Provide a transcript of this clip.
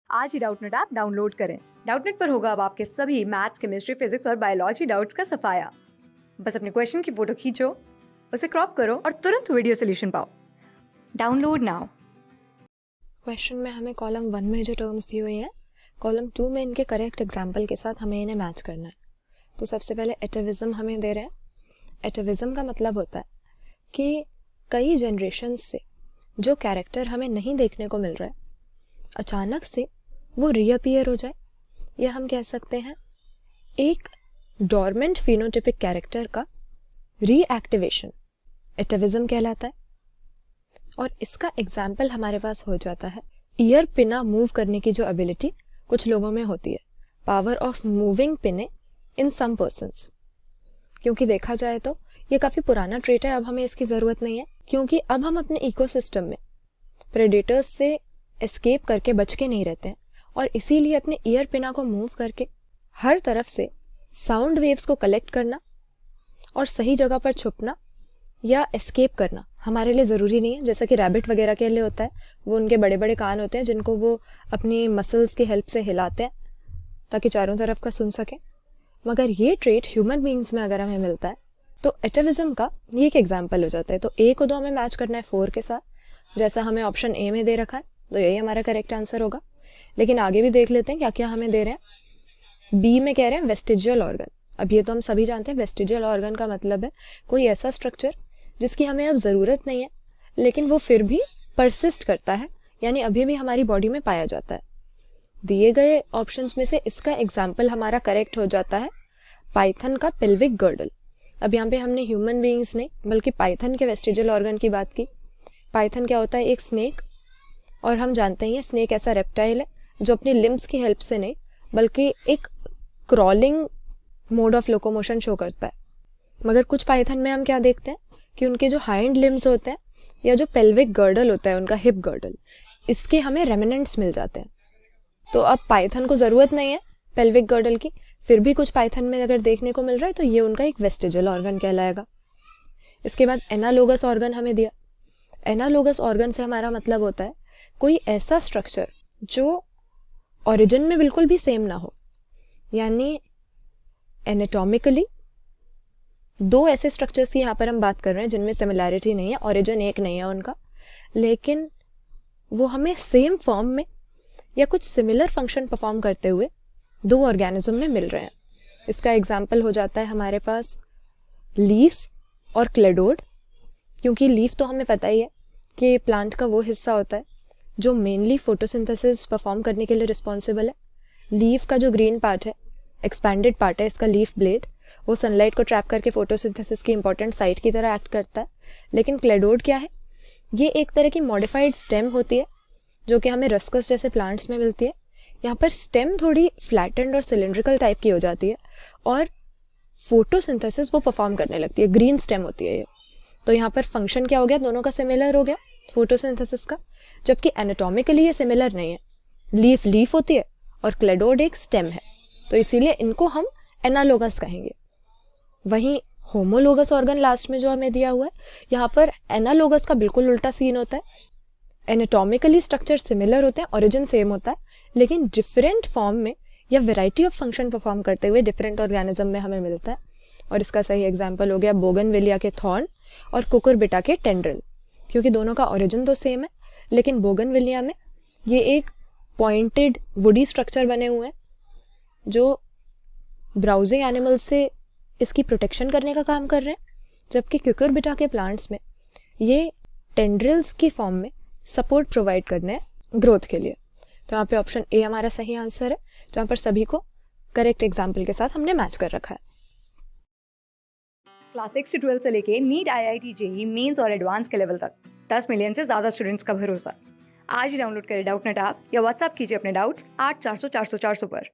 आज ही Doubtnut app download करें। Doubtnut पर होगा अब आपके सभी मैथ्स, केमिस्ट्री, फिजिक्स और बायोलॉजी डाउट्स का सफाया। बस अपने क्वेश्चन की फोटो खींचो, उसे क्रॉप करो और तुरंत वीडियो सोल्यूशन पाओ। Download now. क्वेश्चन में हमें कॉलम 1 में जो टर्म्स दी हुई हैं, कॉलम 2 में इनके करेक्ट एग्जाम्पल के साथ हमें इन्हें मैच करना है। तो सबसे पहले एटाविज्म हमें दे रहे हैं। एटाविज्म का मतलब होता है कि कई जनरेशन्स से जो कैरेक्टर हमें नहीं देखने को मिल रहा है, अचानक से वो रीअपीयर हो जाए, या हम कह सकते हैं एक डॉर्मेंट फिनोटिपिक कैरेक्टर का रीएक्टिवेशन एटाविज्म कहलाता है। और इसका एग्जाम्पल हमारे पास हो जाता है ईयर पिना मूव करने की जो एबिलिटी कुछ लोगों में होती है, पावर ऑफ मूविंग पिने इन सम पर्सन्स। क्योंकि देखा जाए तो ये काफ़ी पुराना ट्रेट है, अब हमें इसकी ज़रूरत नहीं है, क्योंकि अब हम अपने इकोसिस्टम में प्रेडेटर्स से एस्केप करके बच के नहीं रहते हैं, और इसीलिए अपने ईयर पिना को मूव करके हर तरफ से साउंड वेव्स को कलेक्ट करना और सही जगह पर छुपना या एस्केप करना हमारे लिए ज़रूरी नहीं है। जैसा कि रैबिट वगैरह के लिए होता है, वो उनके बड़े बड़े कान होते हैं जिनको वो अपनी मसल्स की हेल्प से हिलाते हैं ताकि चारों तरफ का सुन सकें। मगर ये ट्रेट ह्यूमन बींग्स में अगर हमें मिलता है तो एटाविज्म का ये एक एग्जाम्पल हो जाता है। तो ए को दो हमें मैच करना है 4 के साथ, जैसा हमें ऑप्शन ए में दे रखा है, तो यही हमारा करेक्ट आंसर होगा। लेकिन आगे भी देख लेते हैं क्या क्या हमें दे रहे हैं। बी में कह रहे हैं वेस्टिजियल ऑर्गन। अब ये तो हम सभी जानते हैं, वेस्टिजियल ऑर्गन का मतलब है कोई ऐसा स्ट्रक्चर जिसकी हमें अब ज़रूरत नहीं है लेकिन वो फिर भी परसिस्ट करता है, यानी अभी भी हमारी बॉडी में पाया जाता है। दिए गए ऑप्शंस में से इसका एग्जाम्पल हमारा करेक्ट हो जाता है पाइथन का पेल्विक गर्डल। अब यहाँ पे हमने ह्यूमन बीइंग्स नहीं बल्कि पाइथन के वेस्टिजियल ऑर्गन की बात की। पाइथन क्या होता है? एक स्नेक, और हम जानते हैं स्नेक ऐसा रेप्टाइल है जो अपनी लिम्स की हेल्प से नहीं बल्कि एक crawling mode of locomotion show करता है। मगर कुछ पाइथन में हम क्या देखते हैं कि उनके जो हाइंड लिम्स होते हैं या जो पेल्विक गर्डल होता है उनका हिप गर्डल, इसके हमें रेमिनेंट्स मिल जाते हैं। तो अब पाइथन को ज़रूरत नहीं है पेल्विक गर्डल की, फिर भी कुछ पाइथन में अगर देखने को मिल रहा है तो ये उनका एक वेस्टिजियल ऑर्गन कहलाएगा। इसके बाद एनालोगस ऑर्गन हमें दिया। एनालोगस ऑर्गन से हमारा मतलब होता है कोई ऐसा स्ट्रक्चर जो ओरिजिन में बिल्कुल भी सेम ना हो, यानी एनाटॉमिकली दो ऐसे स्ट्रक्चर्स की यहाँ पर हम बात कर रहे हैं जिनमें सिमिलैरिटी नहीं है, ओरिजिन एक नहीं है उनका, लेकिन वो हमें सेम फॉर्म में या कुछ सिमिलर फंक्शन परफॉर्म करते हुए दो ऑर्गेनिज्म में मिल रहे हैं। इसका एग्जाम्पल हो जाता है हमारे पास लीफ और क्लेडोड। क्योंकि लीफ तो हमें पता ही है कि प्लांट का वो हिस्सा होता है जो मेनली फोटोसिंथेसिस परफॉर्म करने के लिए रिस्पॉन्सिबल है। लीफ का जो ग्रीन पार्ट है, एक्सपैंडेड पार्ट है, इसका लीफ ब्लेड, वो सनलाइट को ट्रैप करके फोटोसिंथेसिस की इंपॉर्टेंट साइट की तरह एक्ट करता है। लेकिन क्लेडोड क्या है? ये एक तरह की मॉडिफाइड स्टेम होती है जो कि हमें रस्कस जैसे प्लांट्स में मिलती है। यहाँ पर स्टेम थोड़ी फ्लैटेंड और सिलेंड्रिकल टाइप की हो जाती है और फोटोसिंथेसिस वो परफॉर्म करने लगती है। ग्रीन स्टेम होती है ये। तो यहाँ पर फंक्शन क्या हो गया? दोनों का सिमिलर हो गया फोटोसिंथेसिस का, जबकि एनाटॉमिकली ये सिमिलर नहीं है। लीफ लीफ होती है और क्लेडोड एक स्टेम है, तो इसीलिए इनको हम एनालोगस कहेंगे। वहीं होमोलोगस ऑर्गन लास्ट में जो हमें दिया हुआ है, यहाँ पर एनालोगस का बिल्कुल उल्टा सीन होता है। एनाटॉमिकली स्ट्रक्चर सिमिलर होते हैं, ओरिजिन सेम होता है, लेकिन डिफरेंट फॉर्म में या वैरायटी ऑफ फंक्शन परफॉर्म करते हुए डिफरेंट ऑर्गेनिज्म में हमें मिलता है। और इसका सही एग्जाम्पल हो गया बोगनविलिया के थॉर्न और कुकुरबिटा के टेंड्रिल। क्योंकि दोनों का ओरिजिन तो सेम है, लेकिन बोगनविलिया में ये एक पॉइंटेड वुडी स्ट्रक्चर बने हुए हैं जो ब्राउजिंग एनिमल्स से इसकी प्रोटेक्शन करने का काम कर रहे हैं, जबकि क्यूकुरबिटा के प्लांट्स में ये टेंड्रिल्स की फॉर्म में सपोर्ट प्रोवाइड करने हैं ग्रोथ के लिए। तो यहाँ पे ऑप्शन ए हमारा सही आंसर है, जहाँ पर सभी को करेक्ट एग्जाम्पल के साथ हमने मैच कर रखा है। क्लास 6 से 12 से लेके नीट, IIT, जेईई मेंस और एडवांस के लेवल तक 10 मिलियन से ज्यादा स्टूडेंट्स का भरोसा। आज ही डाउनलोड करें डाउटनेट ऐप या व्हाट्सएप कीजिए अपने डाउट्स 8400 400 400 पर।